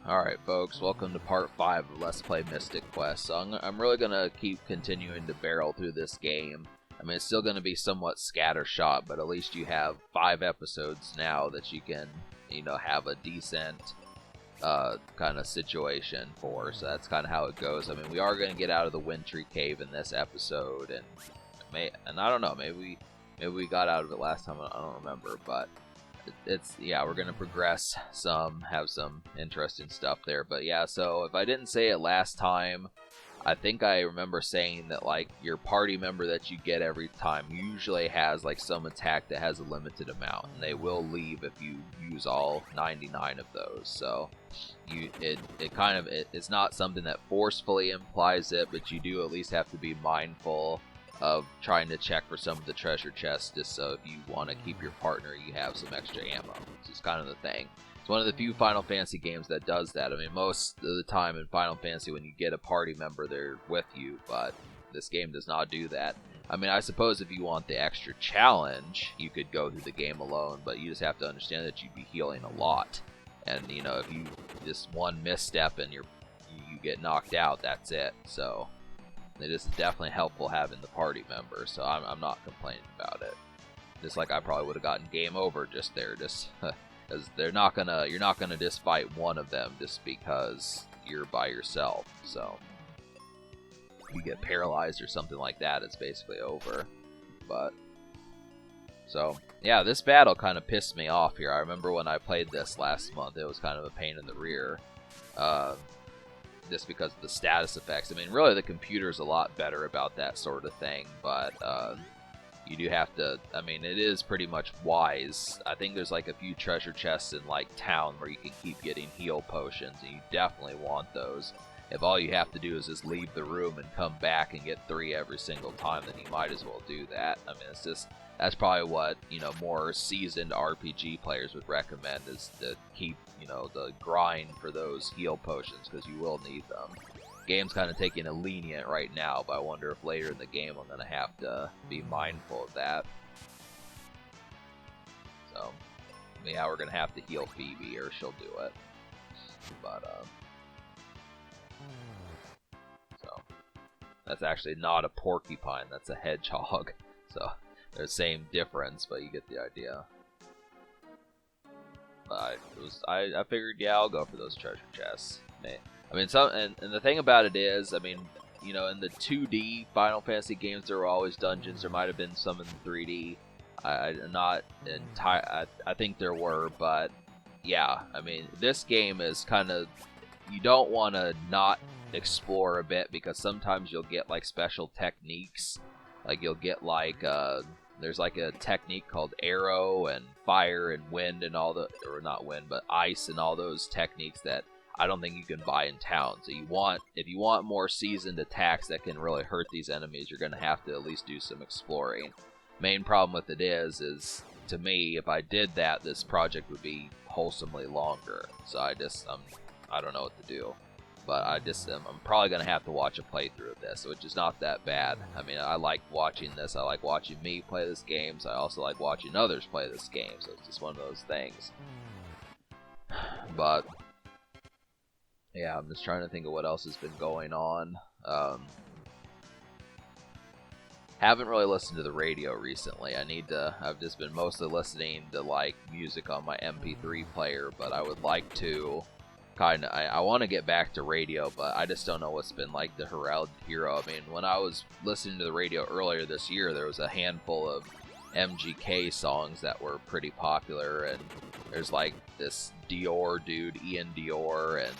Alright folks, welcome to part 5 of Let's Play Mystic Quest. So I'm really going to keep continuing to barrel through this game. I mean, it's still going to be somewhat scattershot, but at least you have 5 episodes now that you can, have a decent kind of situation for. So that's kind of how it goes. I mean, we are going to get out of the wintry cave in this episode, and I don't know, maybe we got out of it last time, I don't remember, but we're gonna progress some, have some interesting stuff there. But yeah, so if I didn't say it last time, I think I remember saying that like your party member that you get every time usually has like some attack that has a limited amount, and they will leave if you use all 99 of those. So it's not something that forcefully implies it, but you do at least have to be mindful of trying to check for some of the treasure chests, just so if you want to keep your partner, you have some extra ammo, which is kind of the thing. It's one of the few Final Fantasy games that does that. I mean, most of the time in Final Fantasy, when you get a party member, they're with you, but this game does not do that. I mean, I suppose if you want the extra challenge, you could go through the game alone, but you just have to understand that you'd be healing a lot. And, if you just one misstep and you get knocked out, that's it. So it is definitely helpful having the party member, so I'm not complaining about it. Just like I probably would have gotten game over just there, just because you're not gonna just fight one of them just because you're by yourself. So if you get paralyzed or something like that, it's basically over. But so yeah, this battle kind of pissed me off here. I remember when I played this last month, it was kind of a pain in the rear. Just because of the status effects. I mean, really, the computer's a lot better about that sort of thing, but you do have to, I mean, it is pretty much wise. I think there's like a few treasure chests in like town where you can keep getting heal potions, and you definitely want those. If all you have to do is just leave the room and come back and get 3 every single time, then you might as well do that. I mean, that's probably what, more seasoned RPG players would recommend, is to keep, the grind for those heal potions, because you will need them. Game's kind of taking a lenient right now, but I wonder if later in the game I'm going to have to be mindful of that. So, yeah, we're going to have to heal Phoebe, or she'll do it. But, so, that's actually not a porcupine, that's a hedgehog. So, they're the same difference, but you get the idea. I figured, yeah, I'll go for those treasure chests. I mean, and the thing about it is, I mean, in the 2D Final Fantasy games, there were always dungeons. There might have been some in 3D. I think there were, but yeah, I mean, this game is kind of, you don't want to not explore a bit, because sometimes you'll get like special techniques. Like you'll get like there's like a technique called arrow and fire and wind and all the, or not wind, but ice and all those techniques that I don't think you can buy in town. So if you want more seasoned attacks that can really hurt these enemies, you're going to have to at least do some exploring. Main problem with it is to me, if I did that, this project would be wholesomely longer. So I don't know what to do. But I'm probably going to have to watch a playthrough of this, which is not that bad. I mean, I like watching this. I like watching me play this game, so I also like watching others play this game. So it's just one of those things. But yeah, I'm just trying to think of what else has been going on. Haven't really listened to the radio recently. I've just been mostly listening to like music on my MP3 player, but I would like to I want to get back to radio, but I just don't know what's been like the heralded hero. I mean, when I was listening to the radio earlier this year, there was a handful of MGK songs that were pretty popular, and there's like this Dior dude, Ian Dior, and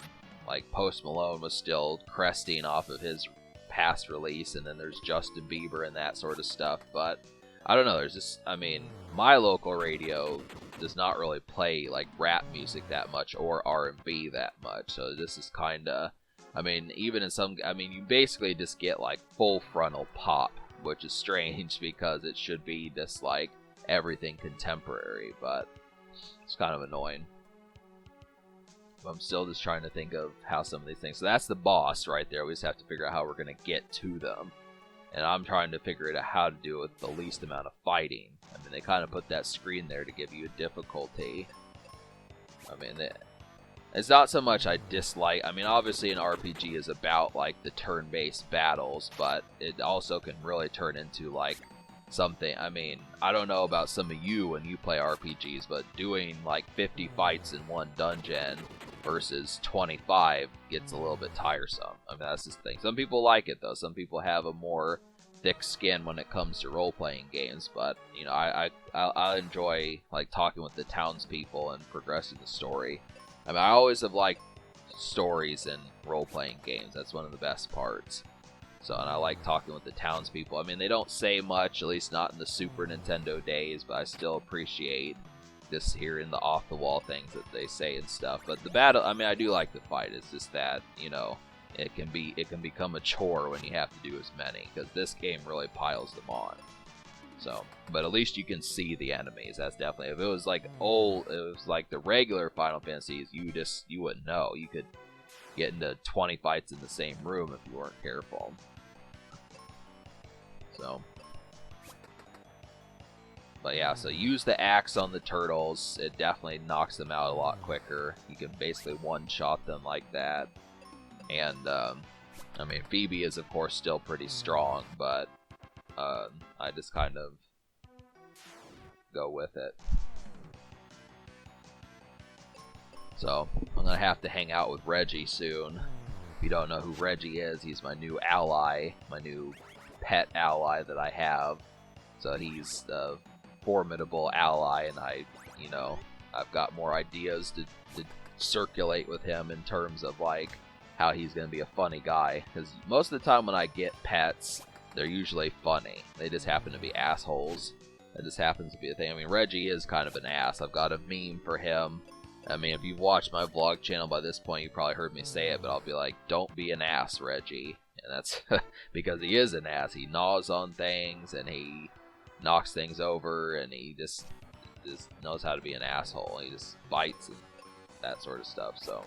like Post Malone was still cresting off of his past release, and then there's Justin Bieber and that sort of stuff. But I don't know, there's just, I mean, my local radio does not really play like rap music that much, or R&B that much, so this is kinda, I mean, even in some, I mean, you basically just get like full frontal pop, which is strange because it should be just like everything contemporary, but it's kind of annoying. I'm still just trying to think of how some of these things, so that's the boss right there. We just have to figure out how we're going to get to them. And I'm trying to figure out how to do it with the least amount of fighting. I mean, they kind of put that screen there to give you a difficulty. I mean, It's not so much I dislike. I mean, obviously an RPG is about like the turn-based battles, but it also can really turn into like something. I mean, I don't know about some of you when you play RPGs, but doing like 50 fights in one dungeon versus 25 gets a little bit tiresome. I mean, that's just the thing. Some people like it though. Some people have a more thick skin when it comes to role-playing games, but you know, I enjoy like talking with the townspeople and progressing the story. I mean, I always have liked stories in role-playing games. That's one of the best parts. So, and I like talking with the townspeople. I mean, they don't say much, at least not in the Super Nintendo days, but I still appreciate just hearing the off-the-wall things that they say and stuff. But the battle, I mean, I do like the fight. It's just that, you know, it can become a chore when you have to do as many, because this game really piles them on. So, but at least you can see the enemies. That's definitely, if it was like old, it was like the regular Final Fantasies, you wouldn't know. You could get into 20 fights in the same room if you weren't careful. So, but yeah, so use the axe on the turtles. It definitely knocks them out a lot quicker. You can basically one-shot them like that. And, I mean, Phoebe is of course still pretty strong, but I just kind of go with it. So, I'm going to have to hang out with Reggie soon. If you don't know who Reggie is, he's my new ally, my new pet ally that I have. So he's a formidable ally, and I've got more ideas to circulate with him in terms of, like, how he's going to be a funny guy. Because most of the time when I get pets, they're usually funny. They just happen to be assholes. That just happens to be a thing. I mean, Reggie is kind of an ass. I've got a meme for him. I mean, if you've watched my vlog channel by this point, you probably heard me say it, but I'll be like, don't be an ass, Reggie. And that's because he is an ass. He gnaws on things, and he knocks things over, and he just knows how to be an asshole. He just bites and that sort of stuff, so.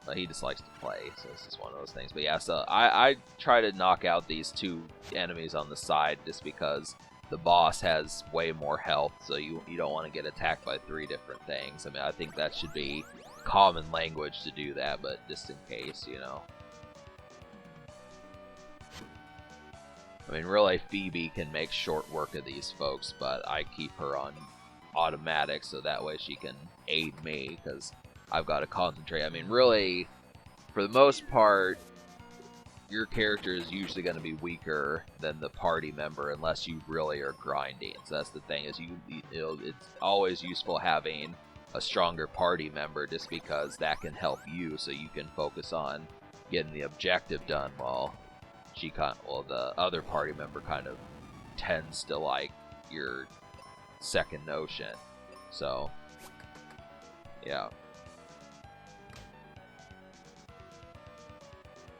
But he just likes to play, so this is one of those things. But yeah, so I try to knock out these two enemies on the side just because the boss has way more health, so you don't want to get attacked by 3 different things. I mean, I think that should be common language to do that, but just in case, you know. I mean, really, Phoebe can make short work of these folks, but I keep her on automatic so that way she can aid me, because I've got to concentrate. I mean, really, for the most part, your character is usually going to be weaker than the party member unless you really are grinding. So that's the thing, is it's always useful having a stronger party member just because that can help you so you can focus on getting the objective done while the other party member kind of tends to like your second notion. So, yeah.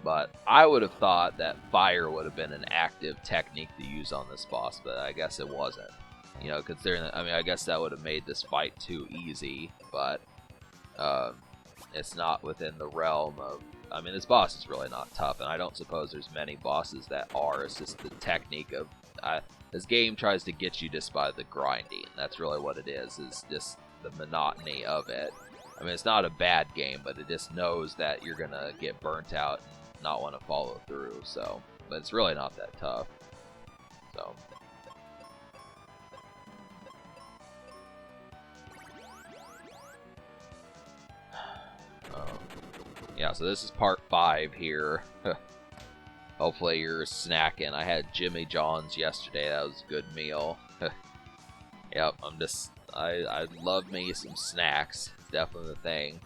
But I would have thought that fire would have been an active technique to use on this boss, but I guess it wasn't. You know, considering that, I mean, I guess that would have made this fight too easy, but it's not within the realm of. I mean, this boss is really not tough, and I don't suppose there's many bosses that are. It's just the technique of. This game tries to get you just by the grinding. That's really what it is just the monotony of it. I mean, it's not a bad game, but it just knows that you're gonna get burnt out and not want to follow through. So, but it's really not that tough. So. Yeah, so this is part 5 here. Hopefully you're snacking. I had Jimmy John's yesterday. That was a good meal. Yep, I love me some snacks. It's definitely the thing.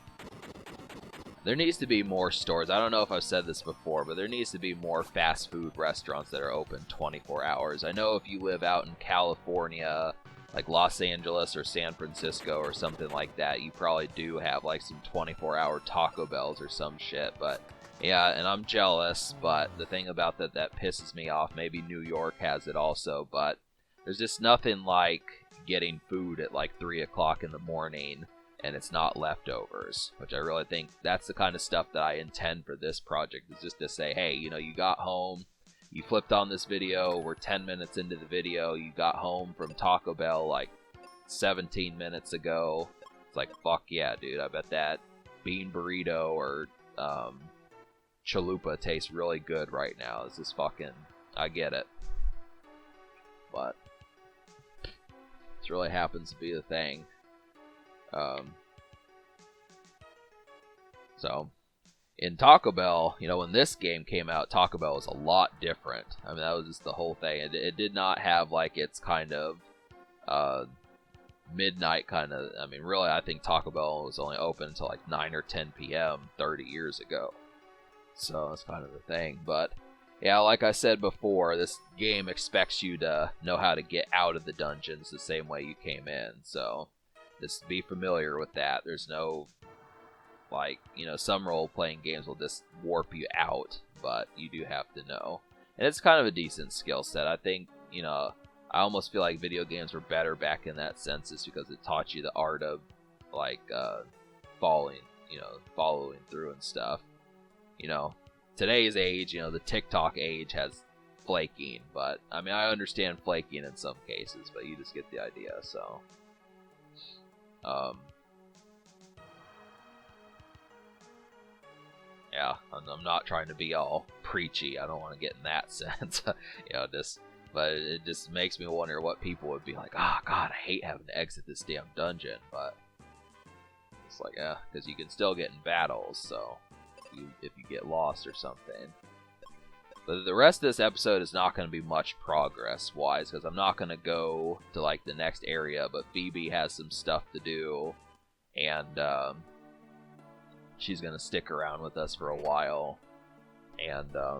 There needs to be more stores. I don't know if I've said this before, but there needs to be more fast food restaurants that are open 24 hours. I know if you live out in California, like Los Angeles or San Francisco or something like that, you probably do have like some 24-hour Taco Bells or some shit, but yeah, and I'm jealous, but the thing about that pisses me off, maybe New York has it also, but there's just nothing like getting food at like 3 o'clock in the morning and it's not leftovers, which I really think that's the kind of stuff that I intend for this project, is just to say, hey, you know, you got home, you flipped on this video, we're 10 minutes into the video, you got home from Taco Bell like 17 minutes ago, It's like, fuck yeah, dude. I bet that bean burrito or chalupa tastes really good right now. This is fucking... I get it. But this really happens to be the thing. So, in Taco Bell, you know, when this game came out, Taco Bell was a lot different. I mean, that was just the whole thing. It did not have, like, its kind of midnight kind of... I mean, really, I think Taco Bell was only open until, like, 9 or 10 p.m. 30 years ago. So, that's kind of the thing. But, yeah, like I said before, this game expects you to know how to get out of the dungeons the same way you came in. So, just be familiar with that. There's no... like, you know, some role-playing games will just warp you out, but you do have to know. And it's kind of a decent skill set. I think, you know, I almost feel like video games were better back in that sense just because it taught you the art of, like, following through and stuff. You know, today's age, you know, the TikTok age has flaking, but, I mean, I understand flaking in some cases, but you just get the idea, so. Yeah, I'm not trying to be all preachy. I don't want to get in that sense, you know. But it just makes me wonder what people would be like. Oh God, I hate having to exit this damn dungeon. But it's like, yeah, because you can still get in battles. So if you get lost or something. But the rest of this episode is not going to be much progress-wise because I'm not going to go to like the next area. But Phoebe has some stuff to do, and she's going to stick around with us for a while. And I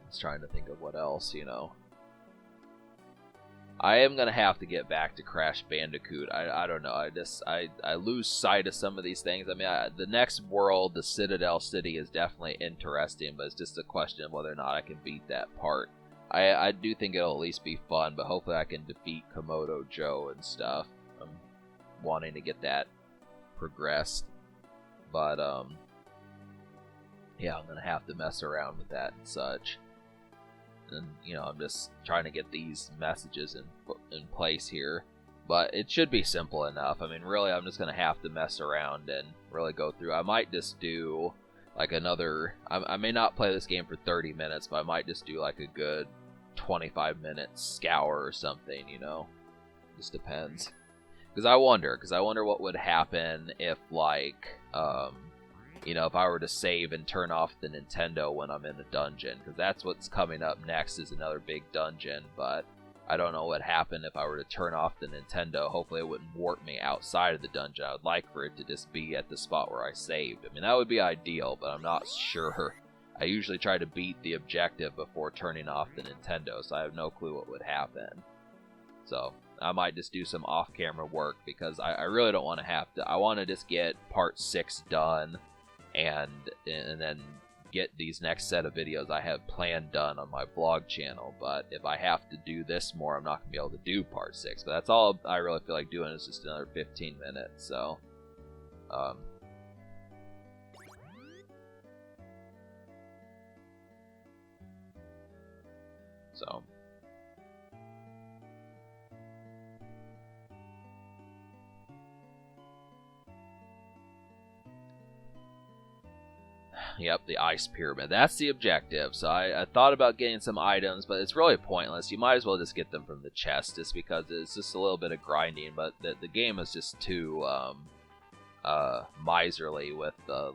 was trying to think of what else, you know. I am going to have to get back to Crash Bandicoot. I don't know. I lose sight of some of these things. I mean, the next world, the Citadel City, is definitely interesting, but it's just a question of whether or not I can beat that part. I do think it'll at least be fun, but hopefully I can defeat Komodo Joe and stuff. I'm wanting to get that progressed, but yeah, I'm gonna have to mess around with that and such. And you know, I'm just trying to get these messages in place here, but it should be simple enough. I mean, really, I'm just gonna have to mess around and really go through. I might just do like another. I may not play this game for 30 minutes, but I might just do like a good 25-minute scour or something. You know, just depends. Because I wonder what would happen if, like, you know, if I were to save and turn off the Nintendo when I'm in the dungeon. Because that's what's coming up next is another big dungeon. But I don't know what would happen if I were to turn off the Nintendo. Hopefully it wouldn't warp me outside of the dungeon. I would like for it to just be at the spot where I saved. I mean, that would be ideal, but I'm not sure. I usually try to beat the objective before turning off the Nintendo, so I have no clue what would happen. So I might just do some off-camera work because I really don't want to have to. I want to just get part 6 done and then get these next set of videos I have planned done on my vlog channel. But if I have to do this more, I'm not going to be able to do part 6. But that's all I really feel like doing is just another 15 minutes. So, Yep, the ice pyramid. That's the objective. So I thought about getting some items, but it's really pointless. You might as well just get them from the chest, just because it's just a little bit of grinding. But the game is just too miserly with the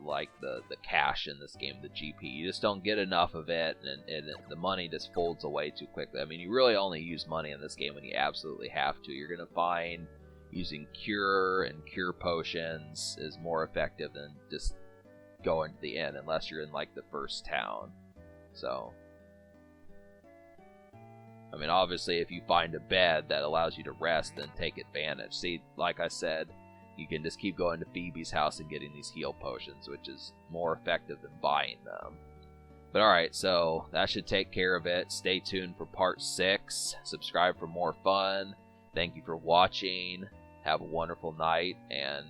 cash in this game, the GP. You just don't get enough of it, and the money just folds away too quickly. I mean, you really only use money in this game when you absolutely have to. You're gonna find using cure and cure potions is more effective than just going to the inn, unless you're in like the first town. So I mean, obviously if you find a bed that allows you to rest, then take advantage. See, like I said, you can just keep going to Phoebe's house and getting these heal potions, which is more effective than buying them. But alright, so that should take care of it. Stay tuned for part 6. Subscribe for more fun. Thank you for watching. Have a wonderful night, and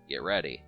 get ready.